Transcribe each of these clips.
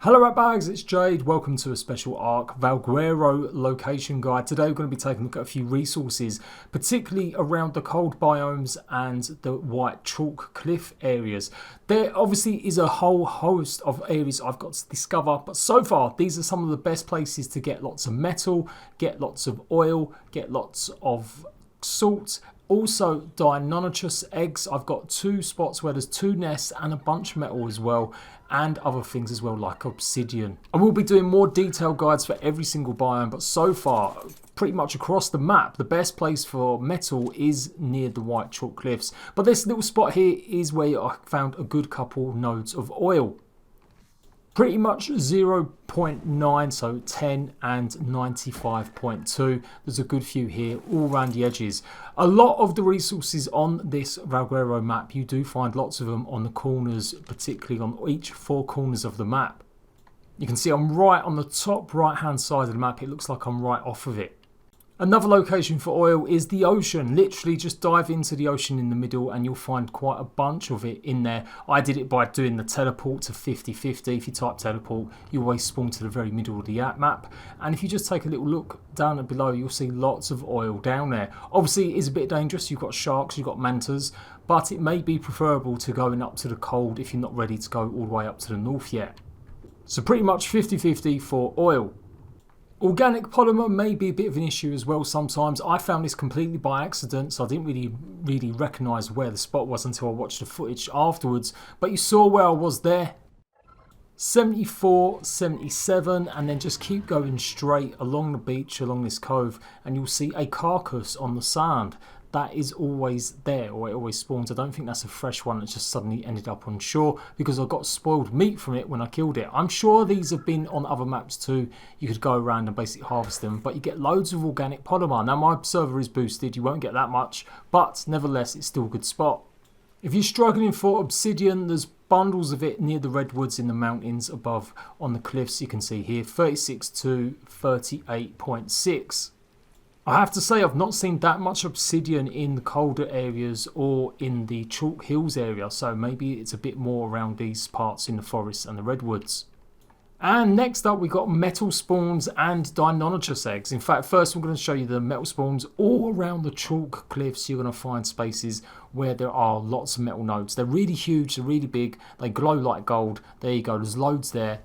Hello ratbags, it's Jade. Welcome to a special ARK VALGUERO location guide. Today we're going to be taking a look at a few resources, particularly around the cold biomes and the white chalk cliff areas. There obviously is a whole host of areas I've got to discover, but so far these are some of the best places to get lots of metal, get lots of oil, get lots of salt. Also Deinonychus eggs. I've got two spots where there's two nests and a bunch of metal as well, and other things as well like obsidian. I will be doing more detailed guides for every single biome, but so far pretty much across the map the best place for metal is near the white chalk cliffs. But this little spot here is where I found a good couple nodes of oil. Pretty much 0.9, so 10 and 95.2. There's a good few here all around the edges. A lot of the resources on this VALGUERO map, you do find lots of them on the corners, particularly on each four corners of the map. You can see I'm right on the top right hand side of the map. It looks like I'm right off of it. Another location for oil is the ocean. Literally just dive into the ocean in the middle and you'll find quite a bunch of it in there. I did it by doing the teleport to 50-50. If you type teleport, you always spawn to the very middle of the map. And if you just take a little look down below, you'll see lots of oil down there. Obviously, it is a bit dangerous. You've got sharks, you've got mantas, but it may be preferable to going up to the cold if you're not ready to go all the way up to the north yet. So pretty much 50-50 for oil. Organic polymer may be a bit of an issue as well sometimes. I found this completely by accident, so I didn't really recognise where the spot was until I watched the footage afterwards. But you saw where I was there. 74, 77, and then just keep going straight along the beach, along this cove, and you'll see a carcass on the sand. That is always there, or it always spawns. I don't think that's a fresh one that just suddenly ended up on shore, because I got spoiled meat from it when I killed it. I'm sure these have been on other maps too. You could go around and basically harvest them, but you get loads of organic polymer. Now my server is boosted, you won't get that much, but nevertheless it's still a good spot. If you're struggling for obsidian, there's bundles of it near the redwoods in the mountains above on the cliffs. You can see here 36 to 38.6. I have to say I've not seen that much obsidian in the colder areas or in the chalk hills area, so maybe it's a bit more around these parts in the forests and the redwoods. And next up we got metal spawns and Deinonychus eggs. In fact, first I'm going to show you the metal spawns all around the chalk cliffs. You're going to find spaces where there are lots of metal nodes. They're really huge, they're really big, they glow like gold. There you go, there's loads there.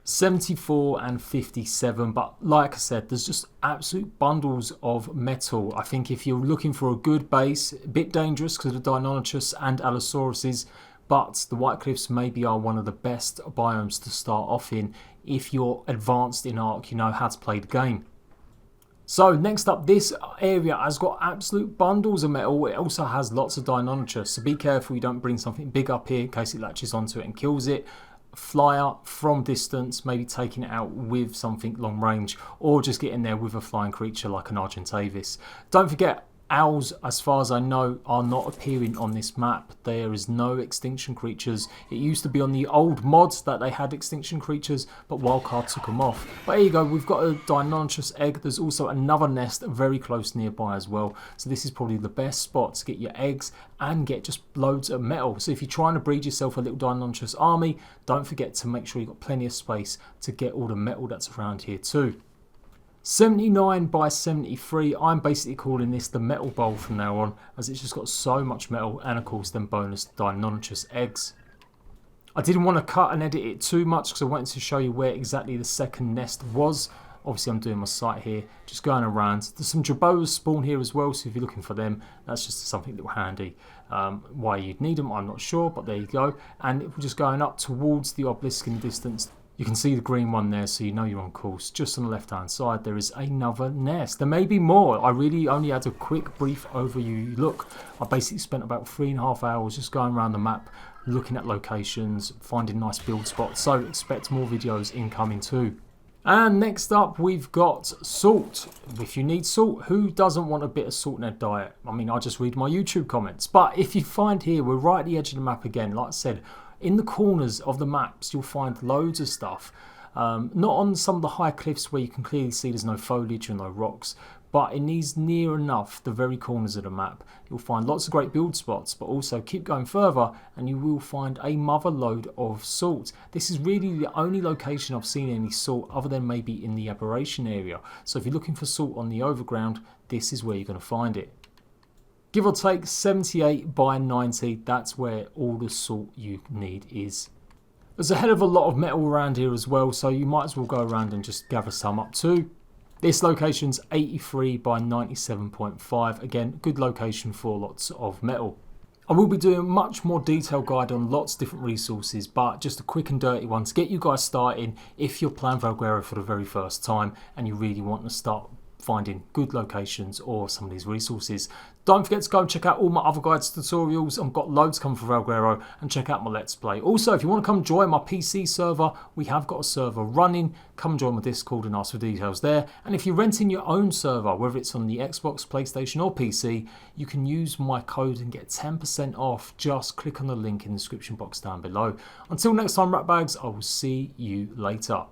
74 and 57, but like I said, there's just absolute bundles of metal. I think if you're looking for a good base, a bit dangerous because of the Deinonychus and Allosauruses, but the White Cliffs maybe are one of the best biomes to start off in. If you're advanced in ARK, you know how to play the game. So next up, this area has got absolute bundles of metal. It also has lots of Deinonychus, so be careful you don't bring something big up here in case it latches onto it and kills it. Fly up from distance, maybe taking it out with something long range, or just get in there with a flying creature like an Argentavis. Don't forget, owls, as far as I know, are not appearing on this map. There is no extinction creatures. It used to be on the old mods that they had extinction creatures, but Wildcard took them off. But here you go, we've got a Deinonychus egg. There's also another nest very close nearby as well. So this is probably the best spot to get your eggs and get just loads of metal. So if you're trying to breed yourself a little Deinonychus army, don't forget to make sure you've got plenty of space to get all the metal that's around here too. 79 by 73, I'm basically calling this the metal bowl from now on, as it's just got so much metal, and of course then bonus Deinonychus eggs. I didn't want to cut and edit it too much because I wanted to show you where exactly the second nest was. Obviously I'm doing my site here, just going around. There's some Jerboas spawn here as well, so if you're looking for them, that's just something little handy. Why you'd need them, I'm not sure, but there you go. And if we're just going up towards the obelisk in the distance, you can see the green one there, so you know you're on course. Just on the left hand side there is another nest. There may be more. I really only had a quick brief overview look. I basically spent about 3.5 hours just going around the map, looking at locations, finding nice build spots, so expect more videos incoming too. And next up we've got salt. If you need salt, who doesn't want a bit of salt in their diet? I mean, I just read my YouTube comments. But if you find here, we're right at the edge of the map again. Like I said, in the corners of the maps you'll find loads of stuff. Not on some of the high cliffs where you can clearly see there's no foliage and no rocks, but it needs near enough the very corners of the map. You'll find lots of great build spots, but also keep going further and you will find a mother load of salt. This is really the only location I've seen any salt other than maybe in the aberration area. So if you're looking for salt on the overground, this is where you're going to find it. Give or take 78 by 90, that's where all the salt you need is. There's a hell of a lot of metal around here as well, so you might as well go around and just gather some up too. This location's 83 by 97.5, again, good location for lots of metal. I will be doing a much more detailed guide on lots of different resources, but just a quick and dirty one to get you guys starting if you're playing VALGUERO for the very first time and you really want to start finding good locations or some of these resources. Don't forget to go and check out all my other guides, tutorials. I've got loads coming for VALGUERO, and check out my Let's Play. Also, if you want to come join my PC server, we have got a server running. Come join my Discord and ask for details there. And if you're renting your own server, whether it's on the Xbox, PlayStation or PC, you can use my code and get 10% off. Just click on the link in the description box down below. Until next time, Ratbags, I will see you later.